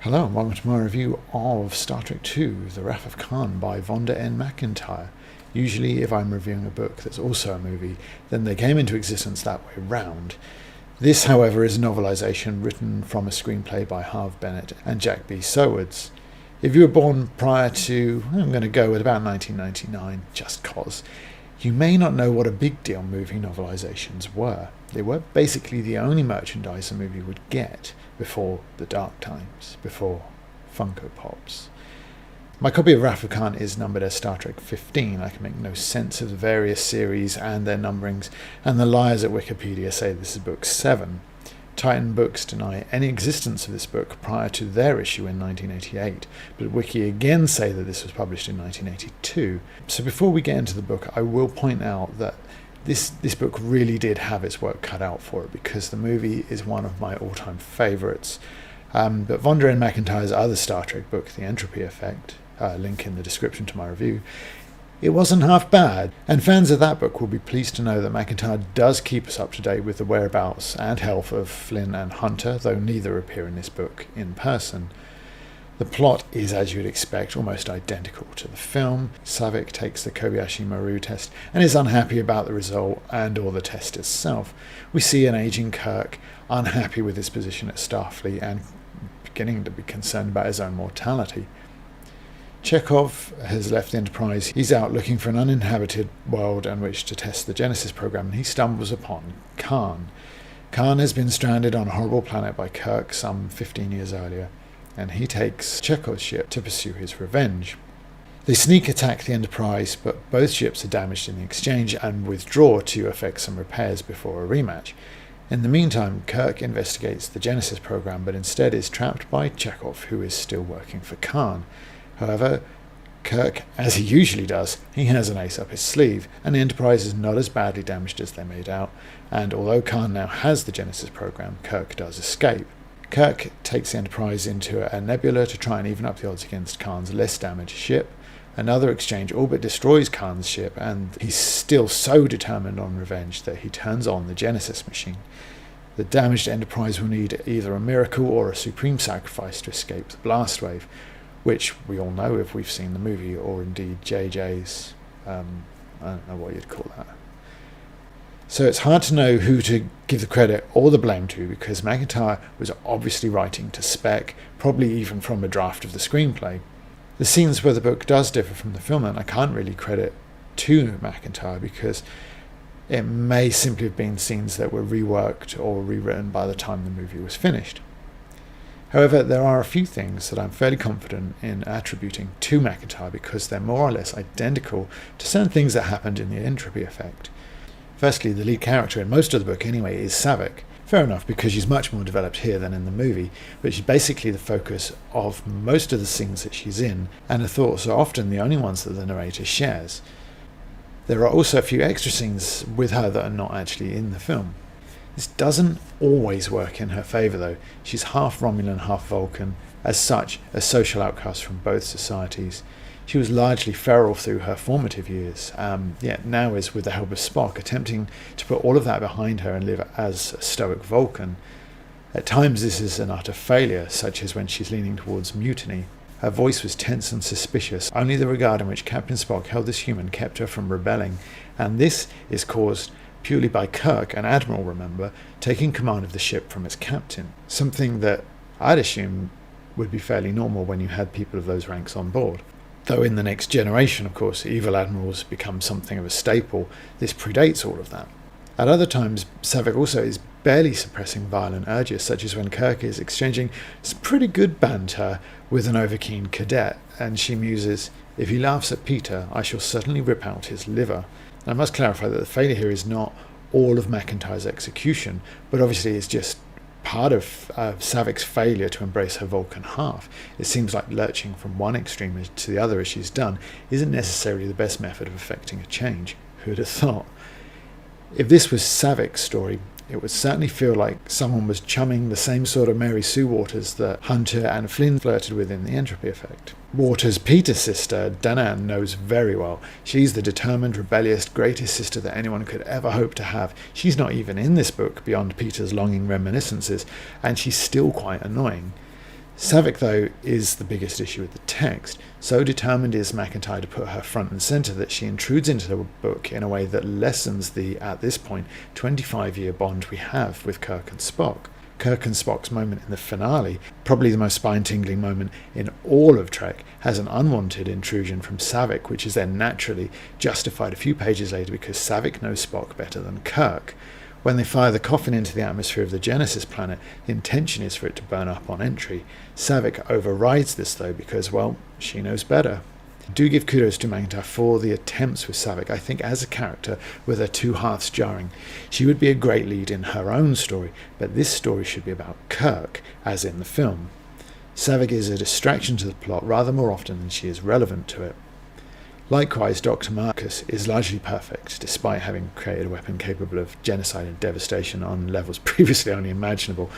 Hello and welcome to my review of Star Trek II, The Wrath of Khan by Vonda N. McIntyre. Usually if I'm reviewing a book that's also a movie, then they came into existence that way round. This, however, is a novelisation written from a screenplay by Harve Bennett and Jack B. Sowards. If you were born prior to, I'm going to go with about 1999, just cause, you may not know what a big deal movie novelisations were. They were basically the only merchandise a movie would get before the dark times, before Funko Pops. My copy of Wrath of Khan is numbered as Star Trek 15. I can make no sense of the various series and their numberings, and the liars at Wikipedia say this is book 7. Titan Books deny any existence of this book prior to their issue in 1988, but Wiki again say that this was published in 1982. So before we get into the book, I will point out that this book really did have its work cut out for it, because the movie is one of my all-time favourites. But Vonda N. McIntyre's other Star Trek book, The Entropy Effect, link in the description to my review, it wasn't half bad, and fans of that book will be pleased to know that McIntyre does keep us up to date with the whereabouts and health of Flynn and Hunter, though neither appear in this book in person. The plot is, as you'd expect, almost identical to the film. Saavik takes the Kobayashi Maru test and is unhappy about the result and or the test itself. We see an aging Kirk unhappy with his position at Starfleet and beginning to be concerned about his own mortality. Chekhov has left the Enterprise. He's out looking for an uninhabited world on which to test the Genesis program, and he stumbles upon Khan. Khan has been stranded on a horrible planet by Kirk some 15 years earlier, and he takes Chekhov's ship to pursue his revenge. They sneak attack the Enterprise, but both ships are damaged in the exchange and withdraw to effect some repairs before a rematch. In the meantime, Kirk investigates the Genesis program, but instead is trapped by Chekhov, who is still working for Khan. However, Kirk, as he usually does, he has an ace up his sleeve, and the Enterprise is not as badly damaged as they made out, and although Khan now has the Genesis program, Kirk does escape. Kirk takes the Enterprise into a nebula to try and even up the odds against Khan's less damaged ship. Another exchange all but destroys Khan's ship, and he's still so determined on revenge that he turns on the Genesis machine. The damaged Enterprise will need either a miracle or a supreme sacrifice to escape the blast wave, which we all know if we've seen the movie, or indeed JJ's, I don't know what you'd call that. So it's hard to know who to give the credit or the blame to, because McIntyre was obviously writing to spec, probably even from a draft of the screenplay. The scenes where the book does differ from the film, and I can't really credit to McIntyre, because it may simply have been scenes that were reworked or rewritten by the time the movie was finished. However, there are a few things that I'm fairly confident in attributing to McIntyre, because they're more or less identical to certain things that happened in the Entropy Effect. Firstly, the lead character in most of the book anyway is Saavik. Fair enough, because she's much more developed here than in the movie, but she's basically the focus of most of the scenes that she's in, and her thoughts are often the only ones that the narrator shares. There are also a few extra scenes with her that are not actually in the film. This doesn't always work in her favour though. She's half Romulan, half Vulcan, as such a social outcast from both societies. She was largely feral through her formative years, yet now is, with the help of Spock, attempting to put all of that behind her and live as a stoic Vulcan. At times this is an utter failure, such as when she's leaning towards mutiny. Her voice was tense and suspicious. Only the regard in which Captain Spock held this human kept her from rebelling, and this is caused purely by Kirk, an admiral, remember, taking command of the ship from its captain, something that I'd assume would be fairly normal when you had people of those ranks on board. Though in the Next Generation, of course, evil admirals become something of a staple, this predates all of that. At other times, Saavik also is barely suppressing violent urges, such as when Kirk is exchanging some pretty good banter with an overkeen cadet, and she muses, "If he laughs at Peter, I shall certainly rip out his liver." I must clarify that the failure here is not all of McIntyre's execution, but obviously it's just part of Saavik's failure to embrace her Vulcan half. It seems like lurching from one extreme to the other as she's done isn't necessarily the best method of effecting a change. Who would have thought? If this was Saavik's story, it would certainly feel like someone was chumming the same sort of Mary Sue Waters that Hunter and Flynn flirted with in the Entropy Effect. Waters' Peter's sister, Vonda N, knows very well. She's the determined, rebellious, greatest sister that anyone could ever hope to have. She's not even in this book beyond Peter's longing reminiscences, and she's still quite annoying. Savick, though, is the biggest issue with the text. So determined is McIntyre to put her front and centre that she intrudes into the book in a way that lessens the, at this point, 25-year bond we have with Kirk and Spock. Kirk and Spock's moment in the finale, probably the most spine-tingling moment in all of Trek, has an unwanted intrusion from Savick, which is then naturally justified a few pages later because Savick knows Spock better than Kirk. When they fire the coffin into the atmosphere of the Genesis planet, the intention is for it to burn up on entry. Savick overrides this, though, because, well, she knows better. I do give kudos to McIntyre for the attempts with Savick. I think as a character, with her two hearts jarring, she would be a great lead in her own story, but this story should be about Kirk, as in the film. Savick is a distraction to the plot rather more often than she is relevant to it. Likewise, Dr. Marcus is largely perfect, despite having created a weapon capable of genocide and devastation on levels previously only imaginable.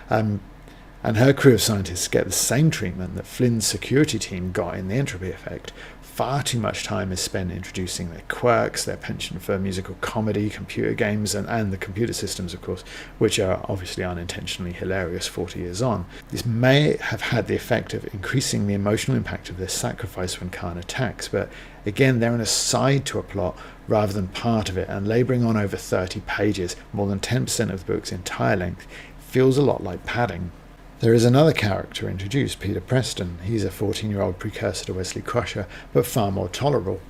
And her crew of scientists get the same treatment that Flynn's security team got in the entropy effect. Far too much time is spent introducing their quirks, their penchant for musical comedy, computer games, and the computer systems, of course, which are obviously unintentionally hilarious 40 years on. This may have had the effect of increasing the emotional impact of their sacrifice when Khan attacks, but again, they're an aside to a plot rather than part of it, and labouring on over 30 pages, more than 10% of the book's entire length, feels a lot like padding. There is another character introduced, Peter Preston. He's a 14-year-old precursor to Wesley Crusher, but far more tolerable.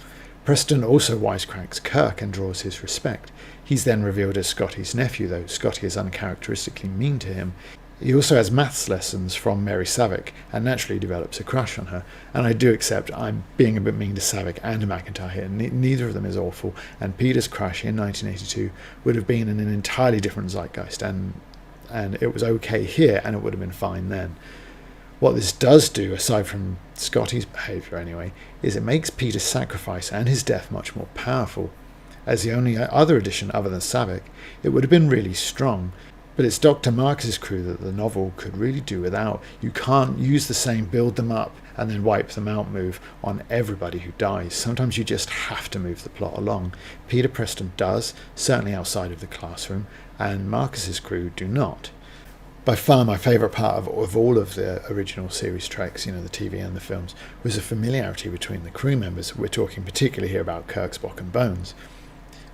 Preston also wisecracks Kirk and draws his respect. He's then revealed as Scotty's nephew, though Scotty is uncharacteristically mean to him. He also has maths lessons from Mary Savick and naturally develops a crush on her. And I do accept I'm being a bit mean to Savick and to McIntyre here. Neither of them is awful, and Peter's crush in 1982 would have been in an entirely different zeitgeist, and it was okay here, and it would have been fine then. What this does do, aside from Scotty's behaviour anyway, is it makes Peter's sacrifice and his death much more powerful. As the only other addition other than Savick, it would have been really strong, but it's Dr. Marcus's crew that the novel could really do without. You can't use the same build them up and then wipe them out move on everybody who dies. Sometimes you just have to move the plot along. Peter Preston does, certainly outside of the classroom, and Marcus's crew do not. By far my favourite part of all of the original series Treks, the TV and the films, was the familiarity between the crew members. We're talking particularly here about Kirk, Spock and Bones.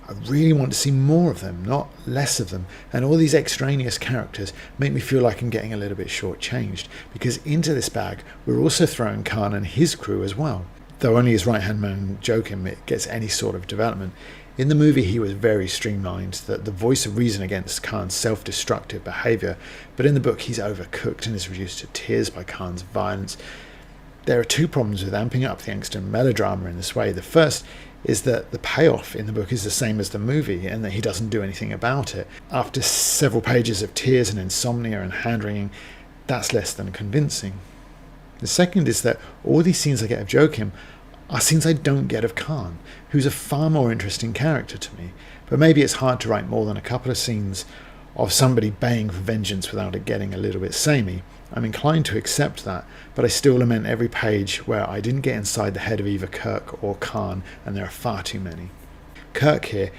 I really want to see more of them, not less of them, and all these extraneous characters make me feel like I'm getting a little bit shortchanged, because into this bag we're also throwing Khan and his crew as well. Though only his right-hand man Joachim gets any sort of development. In the movie he was very streamlined, the voice of reason against Khan's self-destructive behaviour, but in the book he's overcooked and is reduced to tears by Khan's violence. There are two problems with amping up the angst and melodrama in this way. The first is that the payoff in the book is the same as the movie, and that he doesn't do anything about it. After several pages of tears and insomnia and hand-wringing, that's less than convincing. The second is that all these scenes I get of Joachim are scenes I don't get of Khan, who's a far more interesting character to me. But maybe it's hard to write more than a couple of scenes of somebody baying for vengeance without it getting a little bit samey. I'm inclined to accept that, but I still lament every page where I didn't get inside the head of either Kirk or Khan, and there are far too many. Kirk here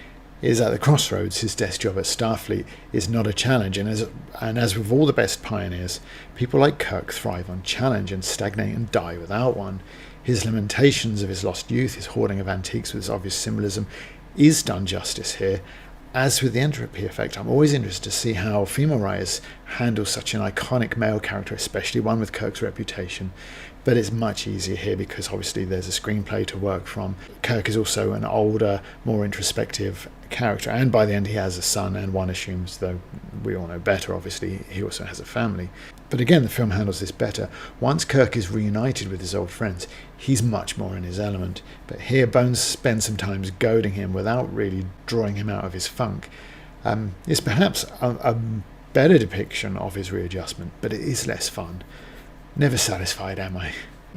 is at the crossroads. His desk job at Starfleet is not a challenge, and as with all the best pioneers, people like Kirk thrive on challenge and stagnate and die without one. His lamentations of his lost youth, his hoarding of antiques with its obvious symbolism, is done justice here. As with the entropy effect, I'm always interested to see how female writers handle such an iconic male character, especially one with Kirk's reputation. But it's much easier here because obviously there's a screenplay to work from. Kirk is also an older, more introspective character, and by the end he has a son, and one assumes, though we all know better obviously, he also has a family. But again, the film handles this better. Once Kirk is reunited with his old friends, he's much more in his element. But here Bones spends some time goading him without really drawing him out of his funk. It's perhaps a better depiction of his readjustment, but it is less fun. Never satisfied, am I?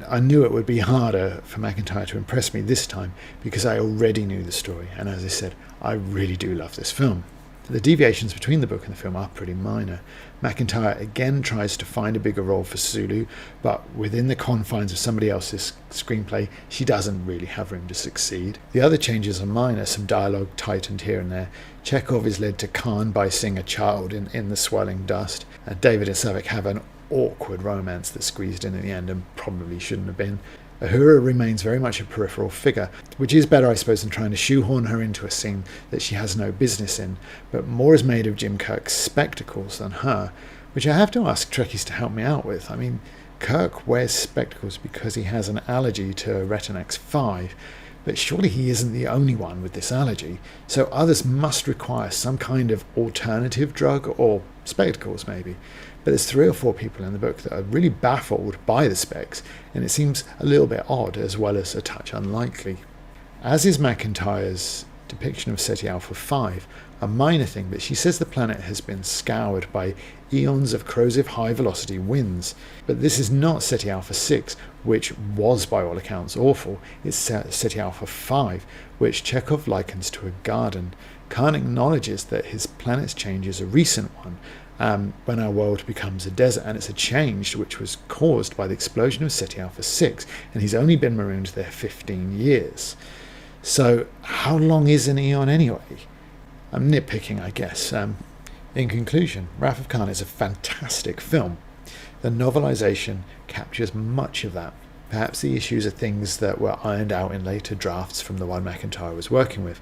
I knew it would be harder for McIntyre to impress me this time because I already knew the story, and as I said, I really do love this film. The deviations between the book and the film are pretty minor. McIntyre again tries to find a bigger role for Sulu, but within the confines of somebody else's screenplay, she doesn't really have room to succeed. The other changes are minor, some dialogue tightened here and there. Chekhov is led to Khan by seeing a child in the swelling dust. David and Savick have an awkward romance that's squeezed in at the end and probably shouldn't have been. Uhura remains very much a peripheral figure, which is better, I suppose, than trying to shoehorn her into a scene that she has no business in, but more is made of Jim Kirk's spectacles than her, which I have to ask Trekkies to help me out with. I mean, Kirk wears spectacles because he has an allergy to Retinax 5, but surely he isn't the only one with this allergy, so others must require some kind of alternative drug, or spectacles maybe. But there's 3 or 4 people in the book that are really baffled by the specs, and it seems a little bit odd as well as a touch unlikely. As is McIntyre's depiction of Ceti Alpha 5, a minor thing, but she says the planet has been scoured by eons of corrosive high-velocity winds. But this is not Ceti Alpha 6, which was by all accounts awful. It's Ceti Alpha 5, which Chekhov likens to a garden. Khan acknowledges that his planet's change is a recent one, when our world becomes a desert, and it's a change which was caused by the explosion of Ceti Alpha 6, and he's only been marooned there 15 years. So how long is an eon anyway? I'm nitpicking, I guess. In conclusion, Wrath of Khan is a fantastic film. The novelisation captures much of that. Perhaps the issues are things that were ironed out in later drafts from the one McIntyre was working with.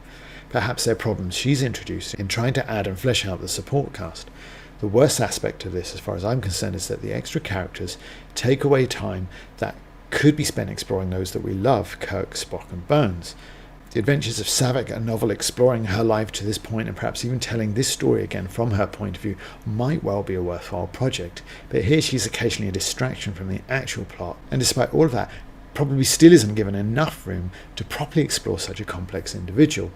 Perhaps they're problems she's introduced in trying to add and flesh out the support cast. The worst aspect of this, as far as I'm concerned, is that the extra characters take away time that could be spent exploring those that we love, Kirk, Spock and Bones. The Adventures of Saavik, a novel exploring her life to this point and perhaps even telling this story again from her point of view, might well be a worthwhile project, but here she's occasionally a distraction from the actual plot, and despite all of that, probably still isn't given enough room to properly explore such a complex individual.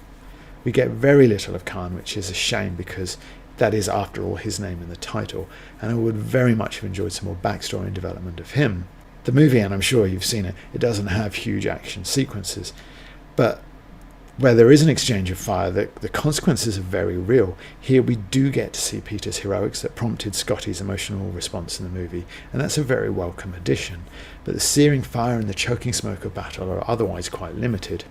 We get very little of Khan, which is a shame because that is, after all, his name in the title, and I would very much have enjoyed some more backstory and development of him. The movie, and I'm sure you've seen it, it doesn't have huge action sequences, but where there is an exchange of fire, the consequences are very real. Here we do get to see Peter's heroics that prompted Scotty's emotional response in the movie, and that's a very welcome addition. But the searing fire and the choking smoke of battle are otherwise quite limited.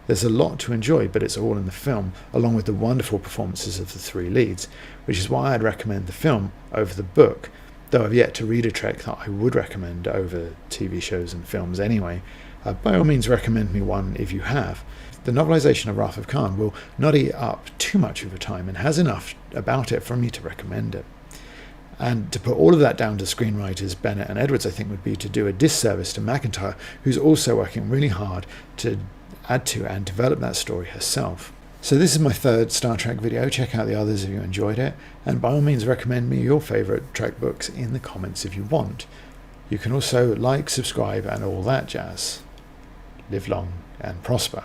There's a lot to enjoy, but it's all in the film, along with the wonderful performances of the 3 leads, which is why I'd recommend the film over the book, though I've yet to read a Trek that I would recommend over TV shows and films anyway. By all means recommend me one if you have. The novelisation of Wrath of Khan will not eat up too much of your time and has enough about it for me to recommend it. And to put all of that down to screenwriters Bennett and Edwards, I think, would be to do a disservice to McIntyre, who's also working really hard to add to and develop that story herself. So this is my 3rd Star Trek video. Check out the others if you enjoyed it, and by all means recommend me your favourite Trek books in the comments if you want. You can also like, subscribe and all that jazz. Live long and prosper.